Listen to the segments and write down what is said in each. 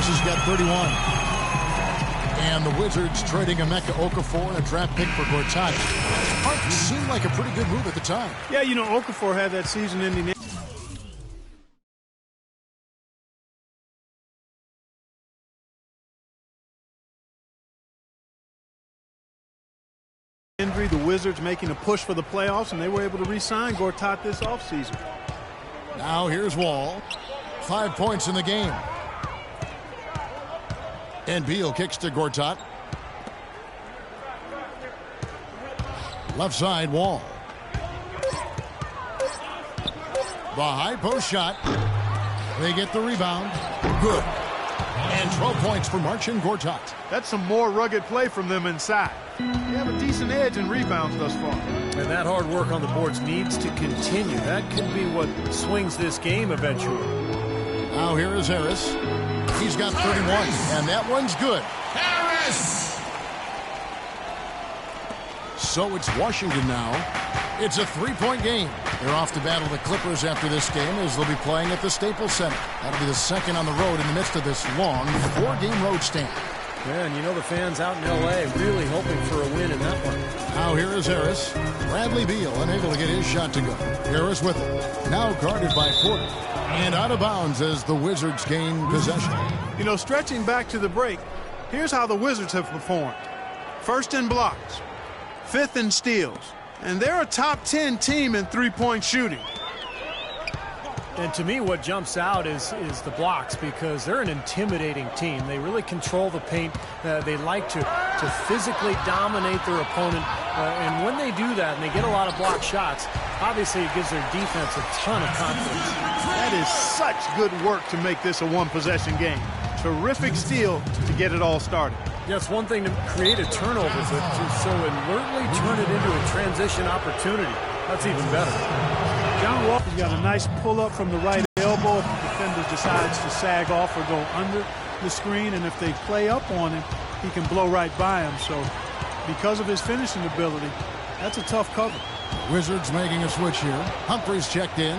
Harris has got 31. And the Wizards trading Emeka Okafor and a draft pick for Gortat. Seemed like a pretty good move at the time. Yeah, you know, Okafor had that season-ending injury. The Wizards making a push for the playoffs, and they were able to re-sign Gortat this offseason. Now here's Wall. 5 points in the game. And Beal kicks to Gortat. Left side, Wall. The high post shot. They get the rebound. Good. And 12 points for Marcin Gortat. That's some more rugged play from them inside. They have a decent edge in rebounds thus far. And that hard work on the boards needs to continue. That could be what swings this game eventually. Now here is Harris. He's got 31, and that one's good. Harris! So it's Washington now. It's a three-point game. They're off to battle the Clippers after this game as they'll be playing at the Staples Center. That'll be the second on the road in the midst of this long four-game road stand. Yeah, and you know the fans out in L.A. really hoping for a win in that one. Now here is Harris. Bradley Beal unable to get his shot to go. Harris with it. Now guarded by Porter. And out of bounds as the Wizards gain possession. You know, stretching back to the break, here's how the Wizards have performed. First in blocks, fifth in steals, and they're a top 10 team in three-point shooting. And to me, what jumps out is the blocks, because they're an intimidating team. They really control the paint. They like to physically dominate their opponent. And when they do that and they get a lot of block shots, obviously it gives their defense a ton of confidence. That is such good work to make this a one-possession game. Terrific steal to get it all started. Yeah, it's one thing to create a turnover, but to so alertly turn it into a transition opportunity. That's even better. John Wall has got a nice pull-up from the right elbow if the defender decides to sag off or go under the screen, and if they play up on him, he can blow right by him. So because of his finishing ability, that's a tough cover. Wizards making a switch here. Humphries checked in.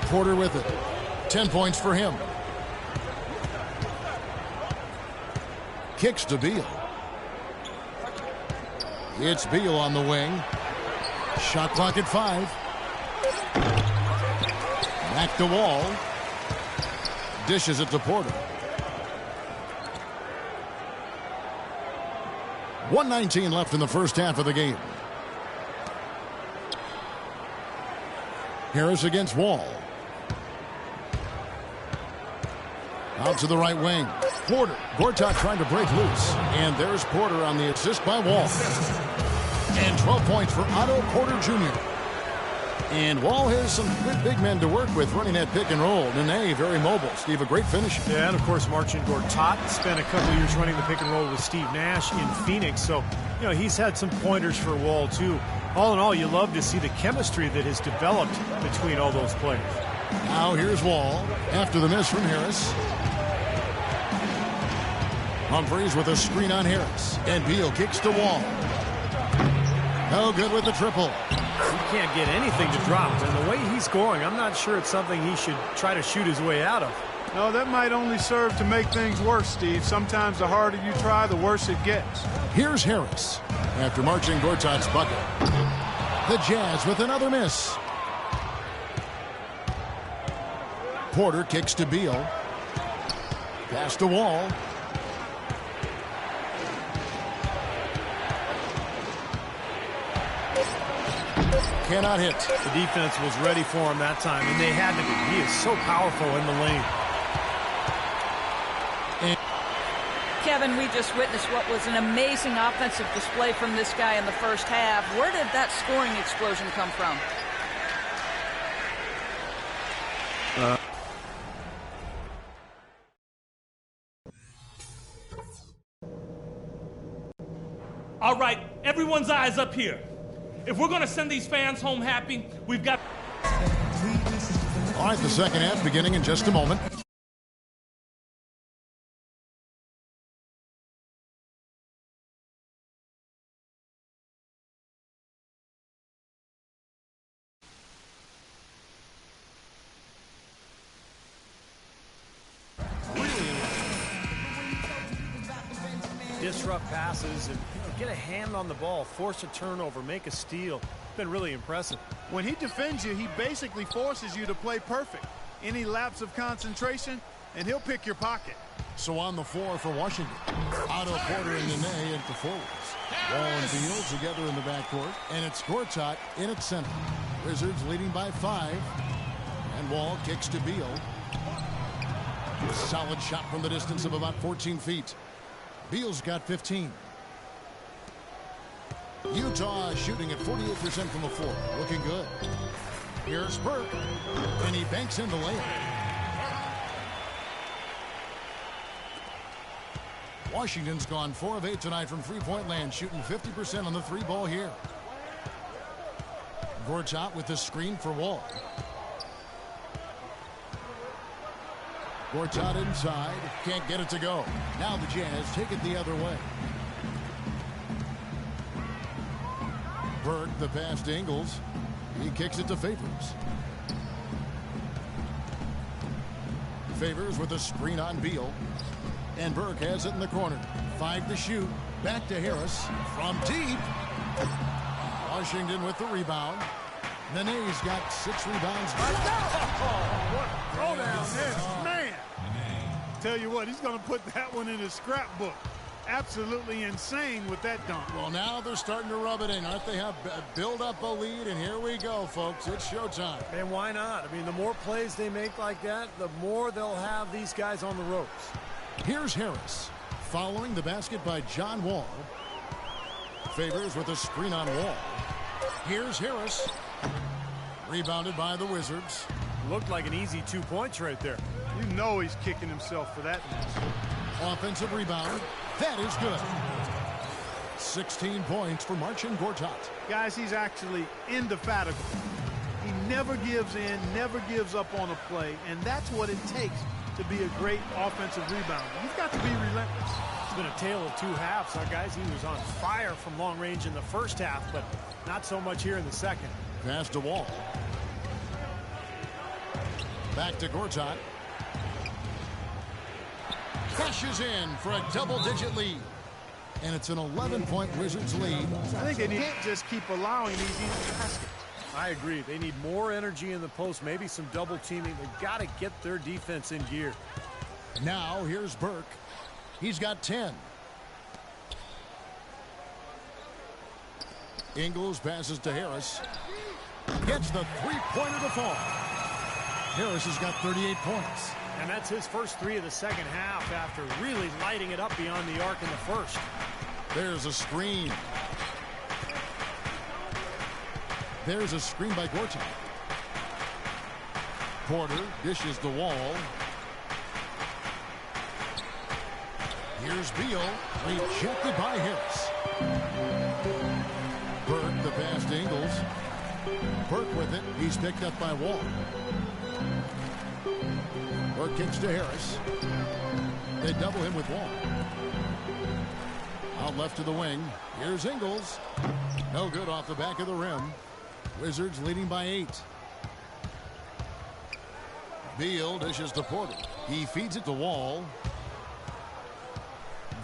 Porter with it. 10 points for him. Kicks to Beal. It's Beal on the wing. Shot clock at 5. Back to Wall. Dishes it to Porter. 1:19 left in the first half of the game. Harris against Wall. Out to the right wing. Porter. Gortat trying to break loose. And there's Porter on the assist by Wall. And 12 points for Otto Porter Jr. And Wall has some good big men to work with running that pick and roll. Nene, very mobile. Steve, a great finisher. Yeah, and of course, Marcin Gortat spent a couple years running the pick and roll with Steve Nash in Phoenix. So, you know, he's had some pointers for Wall, too. All in all, you love to see the chemistry that has developed between all those players. Now here's Wall after the miss from Harris. Humphries with a screen on Harris. And Beal kicks to Wall. No good with the triple. He can't get anything to drop. And the way he's scoring, I'm not sure it's something he should try to shoot his way out of. No, that might only serve to make things worse, Steve. Sometimes the harder you try, the worse it gets. Here's Harris after Marcin Gortat's bucket. The Jazz with another miss. Porter kicks to Beal. Pass to Wall. Cannot hit. The defense was ready for him that time, and they had to be. He is so powerful in the lane. Kevin, we just witnessed what was an amazing offensive display from this guy in the first half. Where did that scoring explosion come from? All right, everyone's eyes up here. If we're going to send these fans home happy, we've got... All right, the second half beginning in just a moment. disrupt passes and get a hand on the ball, force a turnover, make a steal. It's been really impressive. When he defends you, he basically forces you to play perfect. Any lapse of concentration, and he'll pick your pocket. So on the floor for Washington, Otto Porter and Nene at the forwards. Wall and Beal together in the backcourt, and it's Gortat in at center. Wizards leading by 5, and Wall kicks to Beal. Solid shot from the distance of about 14 feet. Beal's got 15. Utah shooting at 48% from the floor. Looking good. Here's Burke, and he banks in the layup. Washington's gone 4 of 8 tonight from three-point land, shooting 50% on the 3-ball here. Gortat with the screen for Wall. Gortat inside, can't get it to go. Now the Jazz take it the other way. Burke, the pass to Ingles. He kicks it to Favors. Favors with a screen on Beal. And Burke has it in the corner. 5 to shoot. Back to Harris from deep. Washington with the rebound. Nene's got 6 rebounds. What a throwdown there, man. Tell you what, he's going to put that one in his scrapbook. Absolutely insane with that dunk. Well, now they're starting to rub it in. Aren't they? Have build up a lead, and here we go, folks. It's showtime. And why not? I mean, the more plays they make like that, the more they'll have these guys on the ropes. Here's Harris, following the basket by John Wall. Favors with a screen on Wall. Here's Harris, rebounded by the Wizards. Looked like an easy 2 points right there. You know he's kicking himself for that. Offensive rebound. That is good. 16 points for Marcin Gortat. Guys, he's actually indefatigable. He never gives in, never gives up on a play, and that's what it takes to be a great offensive rebounder. You've got to be relentless. It's been a tale of 2 halves. Our guys, he was on fire from long range in the first half, but not so much here in the second. Pass to Wall. Back to Gortat. Cashes in for a double-digit lead. And it's an 11-point Wizards lead. I think they need to just keep allowing these easy baskets. I agree. They need more energy in the post, maybe some double teaming. They've got to get their defense in gear. Now here's Burke. He's got 10. Ingles passes to Harris. Gets the three-pointer to fall. Harris has got 38 points. And that's his first 3 of the second half after really lighting it up beyond the arc in the first. There's a screen. There's a screen by Gortat. Porter dishes the Wall. Here's Beal, rejected by Harris. Burke, the pass to Ingles. Burke with it. He's picked up by Wall. Burke kicks to Harris. They double him with Wall. Out left to the wing. Here's Ingles. No good off the back of the rim. Wizards leading by 8. Beal dishes to Porter. He feeds it to Wall.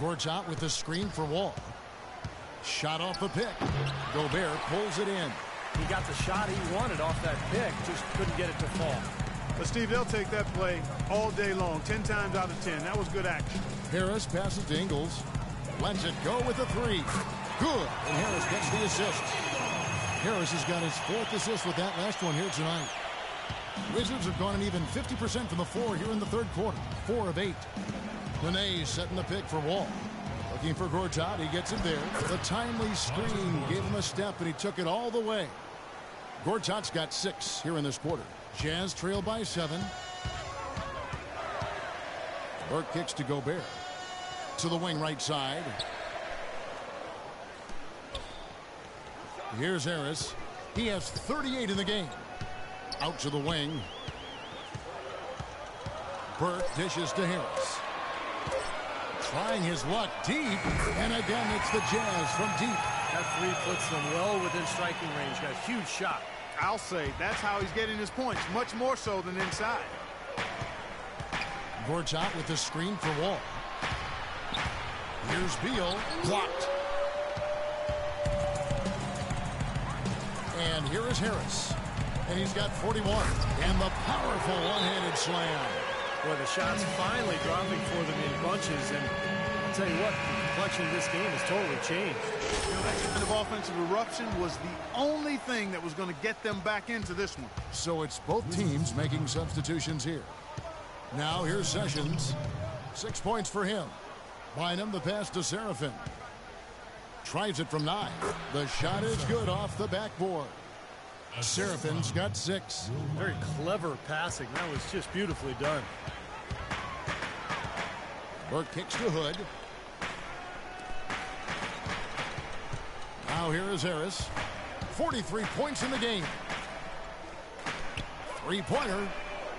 Gortat with the screen for Wall. Shot off the pick. Gobert pulls it in. He got the shot he wanted off that pick, just couldn't get it to fall. But Steve, they'll take that play all day long, 10 times out of 10. That was good action. Harris passes to Ingles. Lets it go with a 3. Good. And Harris gets the assist. Harris has got his 4th assist with that last one here tonight. Wizards have gone an even 50% from the floor here in the third quarter. 4 of 8. Nene setting the pick for Wall. Looking for Gortat. He gets it there. The timely screen gave him a step, and he took it all the way. Gortat's got 6 here in this quarter. Jazz trail by 7. Burke kicks to Gobert. To the wing right side. Here's Harris. He has 38 in the game. Out to the wing. Burke dishes to Harris. Trying his luck deep. And again, it's the Jazz from deep. That 3 puts them well within striking range. Got a huge shot. I'll say that's how he's getting his points, much more so than inside. Gortat with the screen for Wall. Here's Beal, blocked. And here is Harris. And he's got 41. And the powerful one-handed slam. Well, the shots finally dropping for them in bunches. And I'll tell you what, the complexion of this game has totally changed. You know, that kind of offensive eruption was the only thing that was going to get them back into this one. So it's both teams making substitutions here. Now here's Sessions. 6 points for him. Bynum, the pass to Seraphin. Tries it from 9. The shot is good off the backboard. Seraphin's got 6. Very clever passing. That was just beautifully done. Burke kicks to Hood. Now here is Harris. 43 points in the game. Three-pointer.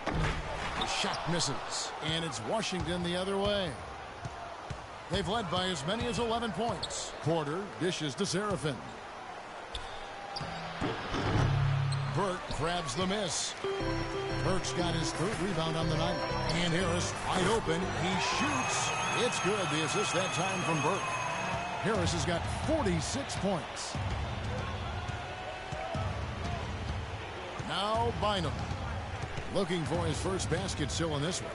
The shot misses. And it's Washington the other way. They've led by as many as 11 points. Porter dishes to Seraphin. Burke grabs the miss. Burke's got his 3rd rebound on the night. And Harris wide open. He shoots. It's good. The assist that time from Burke. Harris has got 46 points. Now Bynum. Looking for his first basket still in this one.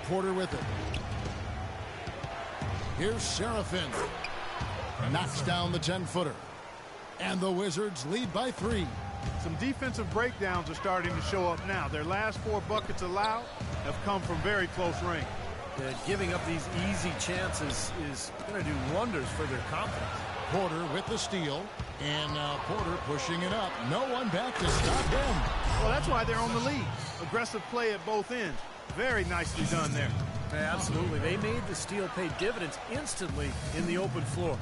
Porter with it. Here's Seraphin. Knocks down the 10-footer. And the Wizards lead by 3. Some defensive breakdowns are starting to show up now. Their last 4 buckets allowed have come from very close range. Giving up these easy chances is going to do wonders for their confidence. Porter with the steal. And now Porter pushing it up. No one back to stop him. Well, that's why they're on the lead. Aggressive play at both ends. Very nicely done there. Yeah, absolutely. They made the steal pay dividends instantly in the open floor.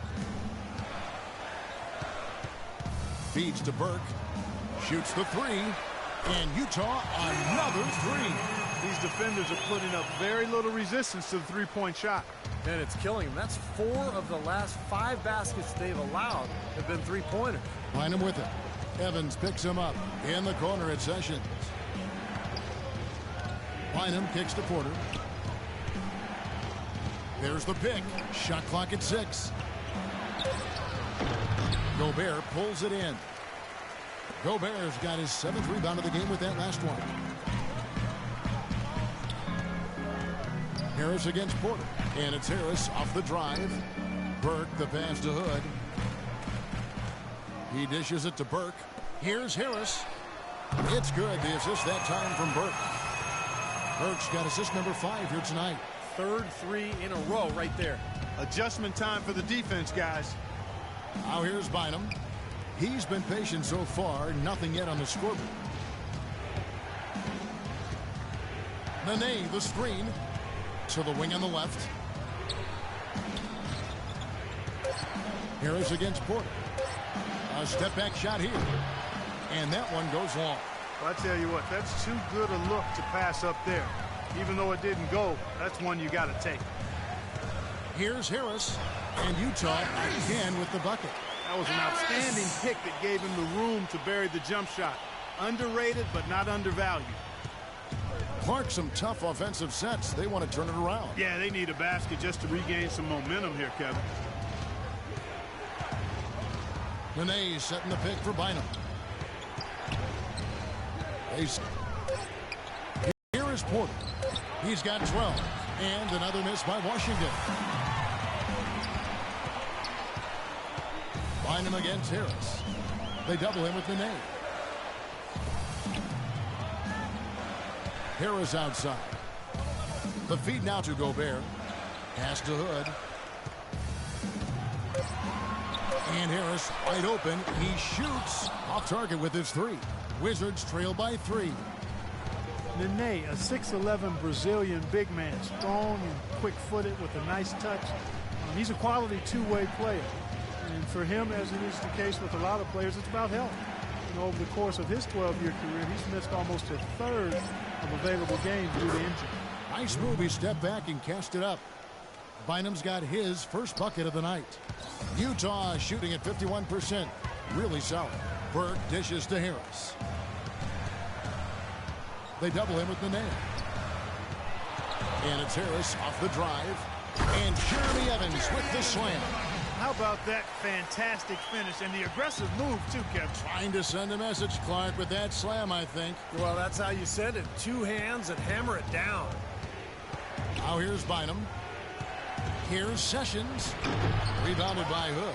Feeds to Burke. Shoots the 3. And Utah another 3. These defenders are putting up very little resistance to the three-point shot. And it's killing them. That's 4 of the last 5 baskets they've allowed have been three-pointers. Find him with it. Evans picks him up. In the corner at Sessions. Bynum kicks to Porter. There's the pick. Shot clock at 6. Gobert pulls it in. Gobert's got his 7th rebound of the game with that last one. Harris against Porter. And it's Harris off the drive. Burke the pass to Hood. He dishes it to Burke. Here's Harris. It's good. The assist that time from Burke. Burke's got assist number 5 here tonight. 3rd 3 in a row right there. Adjustment time for the defense, guys. Now here's Bynum. He's been patient so far. Nothing yet on the scoreboard. Nene, the screen. To the wing on the left. Harris against Porter. A step-back shot here. And that one goes long. Well, I tell you what, that's too good a look to pass up there. Even though it didn't go, that's one you got to take. Here's Harris. And Utah again with the bucket. That was an outstanding pick that gave him the room to bury the jump shot. Underrated, but not undervalued. Clark, some tough offensive sets. They want to turn it around. Yeah, they need a basket just to regain some momentum here, Kevin. Nene setting the pick for Bynum. Here is Porter. He's got 12. And another miss by Washington. Bynum against Harris. They double him with Nene. Harris outside. The feed now to Gobert. Pass to Hood. And Harris wide open. He shoots off target with his 3. Wizards trail by 3. Nene, a 6'11" Brazilian big man, strong and quick-footed with a nice touch. He's a quality two-way player. And for him, as it is the case with a lot of players, it's about health. You know, over the course of his 12-year career, he's missed almost a third of available games due to injury. Nice move. He stepped back and cast it up. Bynum's got his first bucket of the night. Utah shooting at 51%. Really solid. Burke dishes to Harris. They double him with Nene. And it's Harris off the drive. And Jeremy Evans with the slam. How about that fantastic finish and the aggressive move, too, Kevin? Trying to send a message, Clark, with that slam, I think. Well, that's how you send it. Two hands and hammer it down. Now here's Bynum. Here's Sessions. Rebounded by Hood.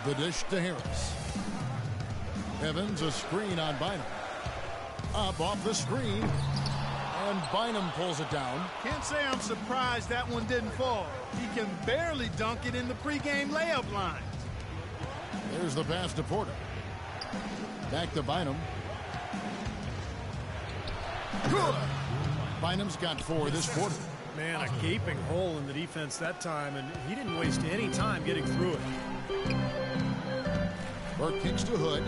The dish to Harris. Evans, a screen on Bynum. Up off the screen. And Bynum pulls it down. Can't say I'm surprised that one didn't fall. He can barely dunk it in the pregame layup line. There's the pass to Porter. Back to Bynum. Good. Bynum's got 4 this quarter. Man, a gaping hole in the defense that time, and he didn't waste any time getting through it. Burke kicks to Hood.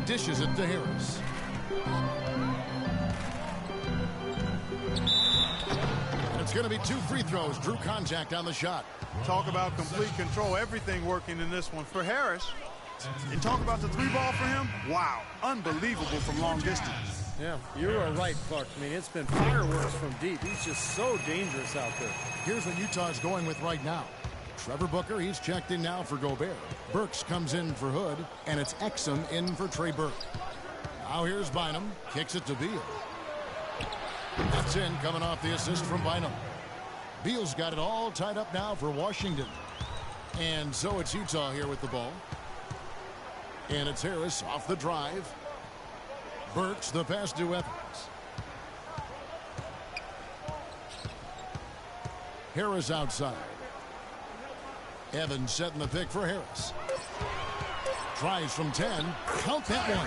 Dishes it to Harris. And it's going to be 2 free throws. Drew contact on the shot. Talk about complete control. Everything working in this one for Harris. And talk about the 3 ball for him. Wow. Unbelievable from long distance. Yeah, you are right, Clark. I mean, it's been fireworks from deep. He's just so dangerous out there. Here's what Utah's going with right now. Trevor Booker, he's checked in now for Gobert. Burks comes in for Hood, and it's Exum in for Trey Burke. Now here's Bynum. Kicks it to Beal. That's in, coming off the assist from Bynum. Beal's got it all tied up now for Washington. And so it's Utah here with the ball. And it's Harris off the drive. Burks, the pass to Evans. Harris outside. Evans setting the pick for Harris. Tries from 10. Count that one.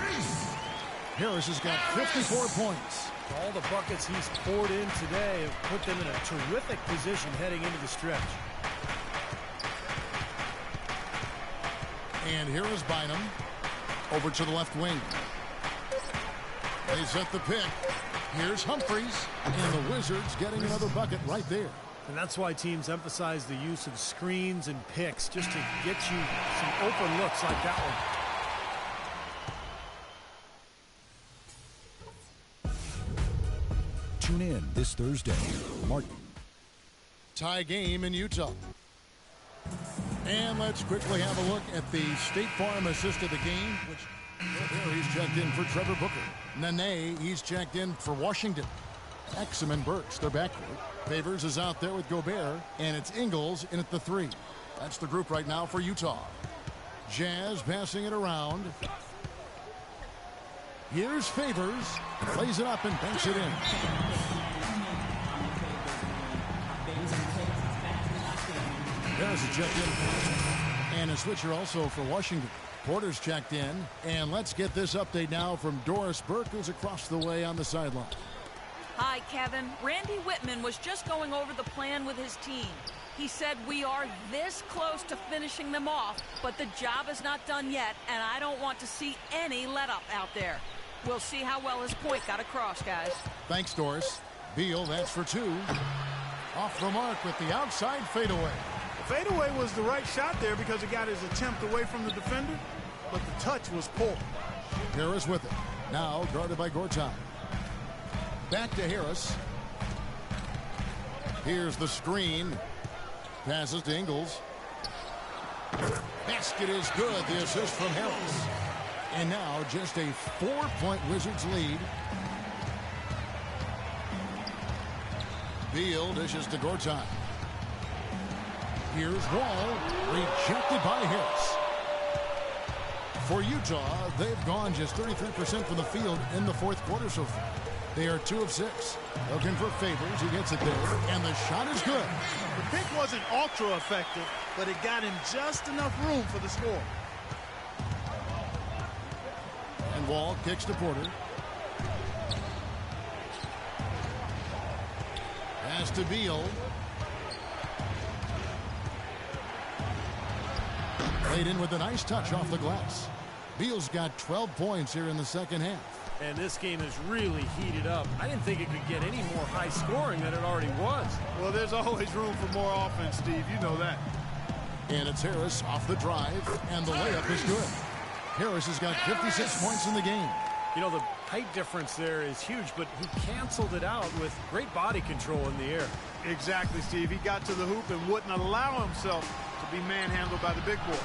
Harris has got 54 points. All the buckets he's poured in today have put them in a terrific position heading into the stretch. And here is Bynum. Over to the left wing. They set the pick. Here's Humphries. And the Wizards getting another bucket right there. And that's why teams emphasize the use of screens and picks, just to get you some open looks like that one. Tune in this Thursday. Martin. Tie game in Utah. And let's quickly have a look at the State Farm assist of the game, which there he's checked in for Trevor Booker. Nene, he's checked in for Washington. Exum and Burks, they're backcourt. Favors is out there with Gobert, and it's Ingles in at the 3. That's the group right now for Utah. Jazz passing it around. Here's Favors. Plays it up and banks it in. Harris is checked in. And a switcher also for Washington. Porter's checked in. And let's get this update now from Doris Burke, who's across the way on the sideline. Hi, Kevin. Randy Whitman was just going over the plan with his team. He said we are this close to finishing them off, but the job is not done yet, and I don't want to see any let-up out there. We'll see how well his point got across, guys. Thanks, Doris. Beal, that's for 2. Off the mark with the outside fadeaway. The fadeaway was the right shot there because it got his attempt away from the defender, but the touch was poor. Harris with it. Now guarded by Gortat. Back to Harris. Here's the screen. Passes to Ingles. Basket is good. The assist from Harris. And now just a 4-point Wizards lead. Beal dishes to Gortat. Here's Wall. Rejected by Harris. For Utah, they've gone just 33% from the field in the fourth quarter so far. They are 2 of 6. Looking for Favors. He gets it there. And the shot is good. The pick wasn't ultra effective, but it got him just enough room for the score. And Wall kicks to Porter. Pass to Beal. Played in with a nice touch off the glass. Beal's got 12 points here in the second half. And this game is really heated up. I didn't think it could get any more high scoring than it already was. Well, there's always room for more offense, Steve. You know that. And it's Harris off the drive, and the layup is good. Harris has got 56 points in the game. You know, the height difference there is huge, but he canceled it out with great body control in the air. Exactly, Steve. He got to the hoop and wouldn't allow himself to be manhandled by the big boy.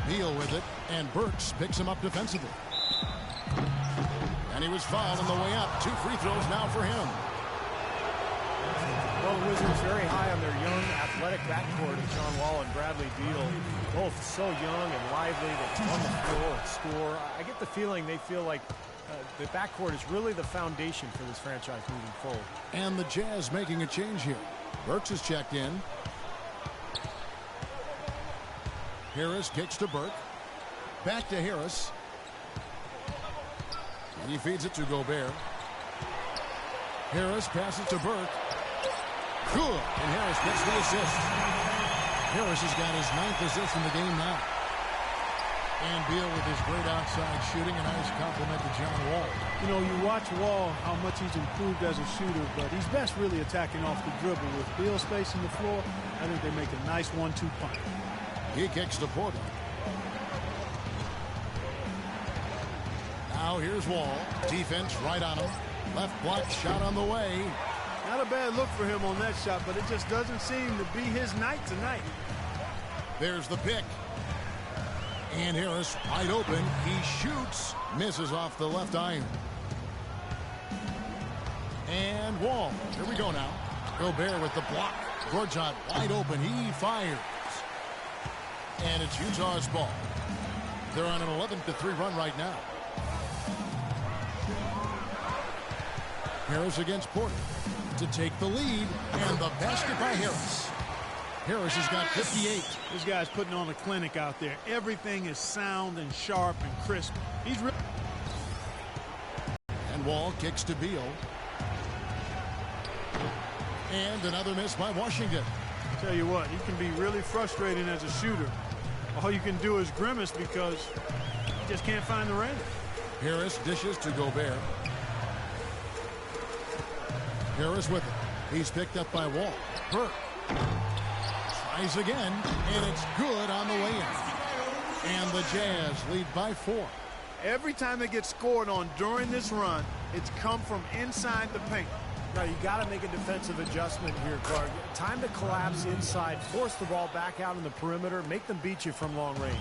Beal with it, and Burks picks him up defensively. And he was fouled on the way up. 2 free throws now for him. Well, the Wizards very high on their young, athletic backcourt of John Wall and Bradley Beal. Both so young and lively. They can run the floor and score. I get the feeling they feel like the backcourt is really the foundation for this franchise moving forward. And the Jazz making a change here. Burks is checked in. Harris kicks to Burke. Back to Harris. And he feeds it to Gobert. Harris passes to Burke. Good. And Harris gets the assist. Harris has got his 9th assist in the game now. And Beal with his great outside shooting. A nice compliment to John Wall. You know, you watch Wall, how much he's improved as a shooter, but he's best really attacking off the dribble. With Beal spacing the floor, I think they make a nice 1-2 punch. He kicks to Porter. Now here's Wall. Defense right on him. Left block shot on the way. Not a bad look for him on that shot, but it just doesn't seem to be his night tonight. There's the pick. And Harris wide open. He shoots. Misses off the left iron. And Wall. Here we go now. Gobert with the block. Gortat wide open. He fires. And it's Utah's ball. They're on an 11-3 run right now. Harris against Porter to take the lead. And the basket by Harris. Harris has got 58. This guy's putting on a clinic out there. Everything is sound and sharp and crisp. He's really... And Wall kicks to Beal. And another miss by Washington. Tell you what, he can be really frustrating as a shooter. All you can do is grimace because you just can't find the range. Harris dishes to Gobert. Harris with it. He's picked up by Wall. Burke tries again, and it's good on the way in. And the Jazz lead by 4. Every time they get scored on during this run, it's come from inside the paint. Now, you got to make a defensive adjustment here, Clark. Time to collapse inside, force the ball back out in the perimeter, make them beat you from long range.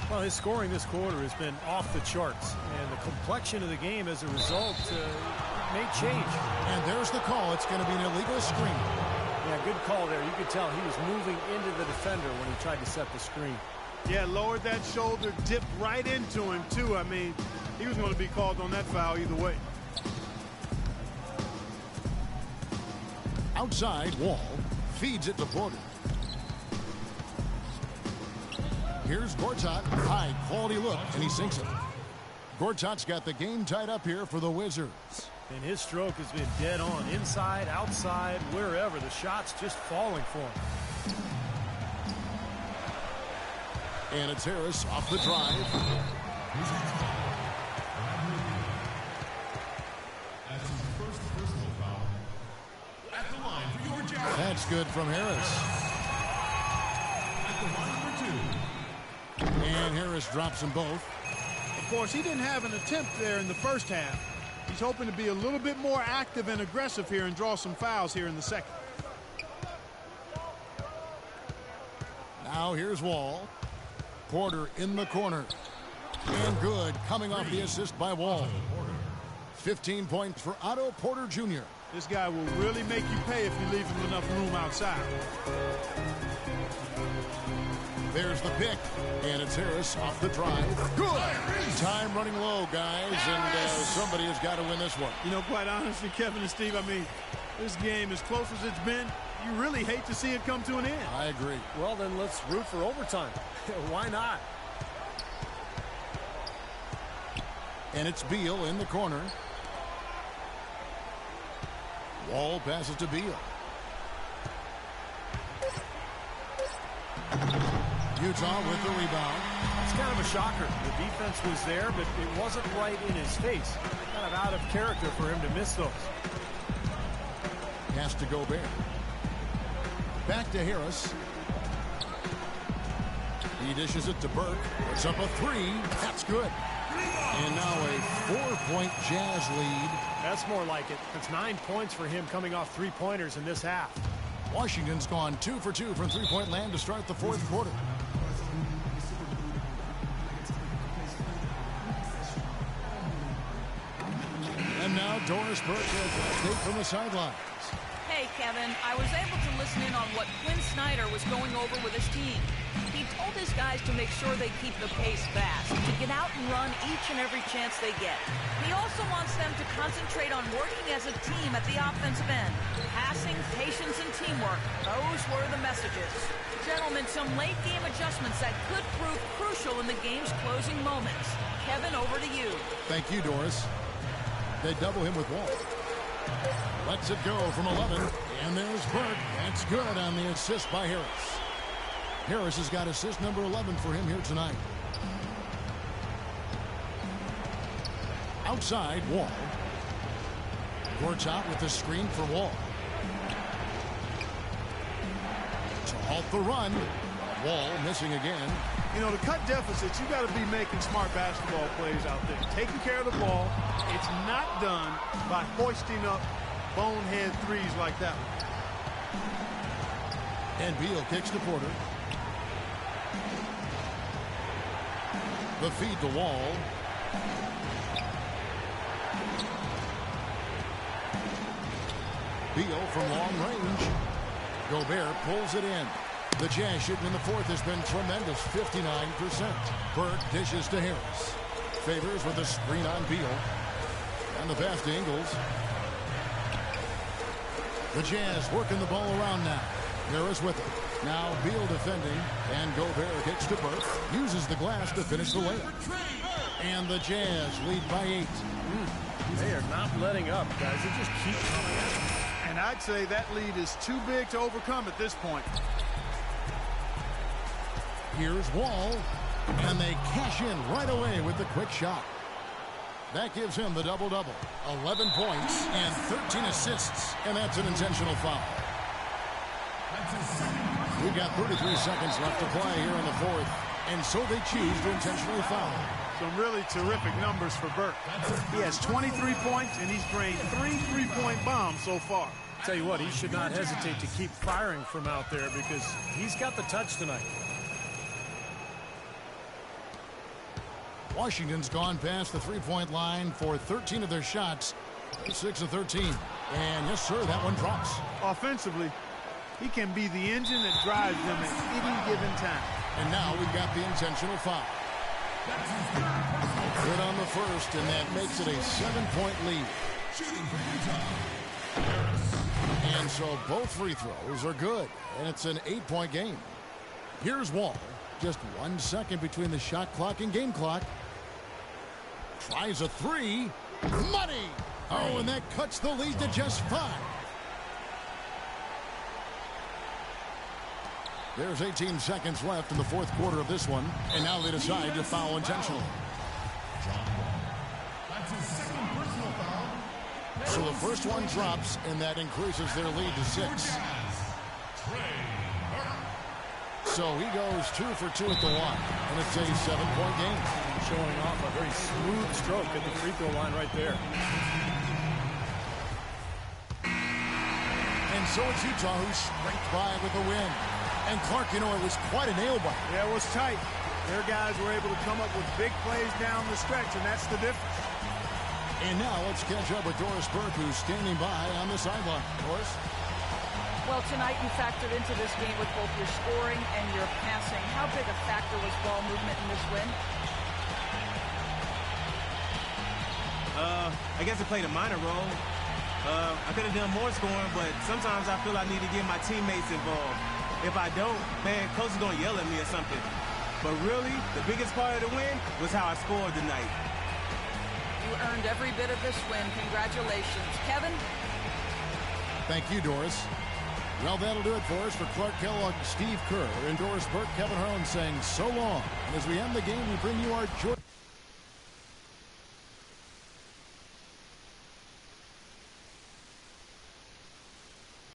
Well, his scoring this quarter has been off the charts, and the complexion of the game as a result may change. And there's the call. It's going to be an illegal screen. Yeah, good call there. You could tell he was moving into the defender when he tried to set the screen. Yeah, lowered that shoulder, dipped right into him, too. I mean, he was going to be called on that foul either way. Outside, Wall feeds it to Porter. Here's Gortat. High quality look, and he sinks it. Gortat's got the game tied up here for the Wizards. And his stroke has been dead on. Inside, outside, wherever. The shot's just falling for him. And it's Harris off the drive. That's good from Harris. And Harris drops them both. Of course, he didn't have an attempt there in the first half. He's hoping to be a little bit more active and aggressive here and draw some fouls here in the second. Now here's Wall. Porter in the corner. And good, coming off the assist by Wall. 15 points for Otto Porter Jr. This guy will really make you pay if you leave him enough room outside. There's the pick, and it's Harris off the drive. Good! Time running low, guys, and somebody has got to win this one. You know, quite honestly, Kevin and Steve, I mean, this game, as close as it's been, you really hate to see it come to an end. I agree. Well, then let's root for overtime. Why not? And it's Beal in the corner. Wall passes to Beal. Utah with the rebound. It's kind of a shocker. The defense was there, but it wasn't right in his face. Kind of out of character for him to miss those. Pass to Gobert. Back to Harris. He dishes it to Burke. Puts up a three. That's good. And now a 4-point Jazz lead. That's more like it. That's 9 points for him coming off three-pointers in this half. Washington's gone 2 for 2 from three-point land to start the fourth quarter. And now Doris Burke has an update from the sidelines. Hey, Kevin, I was able to listen in on what Quinn Snyder was going over with his team. He told his guys to make sure they keep the pace fast, to get out and run each and every chance they get. He also wants them to concentrate on working as a team at the offensive end. Passing, patience, and teamwork. Those were the messages. Gentlemen, some late-game adjustments that could prove crucial in the game's closing moments. Kevin, over to you. Thank you, Doris. They double him with Wall. Lets it go from 11. And there's Burke. That's good on the assist by Harris. Harris has got assist number 11 for him here tonight. Outside, Wall. Gortat with the screen for Wall. To halt the run. Wall missing again. You know, to cut deficits, you got to be making smart basketball plays out there. Taking care of the ball. It's not done by hoisting up bonehead threes like that one. And Beal kicks to Porter. The feed to Wall. Beal from long range. Gobert pulls it in. The Jazz shooting in the fourth has been tremendous, 59%. Burke dishes to Harris. Favors with a screen on Beal. And the pass to Ingles. The Jazz working the ball around now. Harris with it. Now Beal defending. And Gobert kicks to Burke. Uses the glass to finish the layup. And the Jazz lead by 8. They are not letting up, guys. They just keep coming out. And I'd say that lead is too big to overcome at this point. Here's Wall, and they cash in right away with the quick shot. That gives him the double-double. 11 points and 13 assists, and that's an intentional foul. We've got 33 seconds left to play here in the fourth, and so they choose to intentionally foul. Some really terrific numbers for Burke. He has 23 points, and he's drained 3 3-point bombs so far. Tell you what, he should not hesitate to keep firing from out there because he's got the touch tonight. Washington's gone past the three-point line for 13 of their shots, 6 of 13. And yes, sir, that one drops. Offensively, he can be the engine that drives them at any given time. And now we've got the intentional foul. Good on the first, and that makes it a 7-point lead. And so both free throws are good, and it's an 8-point game. Here's Wall. Just 1 second between the shot clock and game clock. Tries a three. Money! Oh, and that cuts the lead to just 5. There's 18 seconds left in the fourth quarter of this one. And now they decide to foul intentionally. That's his second personal foul. So the first one drops, and that increases their lead to 6. So he goes 2 for 2 at the line, and it's a 7-point game. Showing off a very smooth stroke at the free throw line right there. And so it's Utah who scraped by with the win. And Clark, you know, it was quite a nail-biter. Yeah, it was tight. Their guys were able to come up with big plays down the stretch, and that's the difference. And now let's catch up with Doris Burke, who's standing by on the sideline. Doris? Well, tonight you factored into this game with both your scoring and your passing. How big a factor was ball movement in this win? I guess it played a minor role. I could have done more scoring, but sometimes I feel I need to get my teammates involved. If I don't, man, coach is going to yell at me or something. But really, the biggest part of the win was how I scored tonight. You earned every bit of this win. Congratulations. Kevin? Thank you, Doris. Well, that'll do it for us. For Clark Kellogg, Steve Kerr, and Doris Burke, Kevin Harlan saying so long. And as we end the game, we bring you our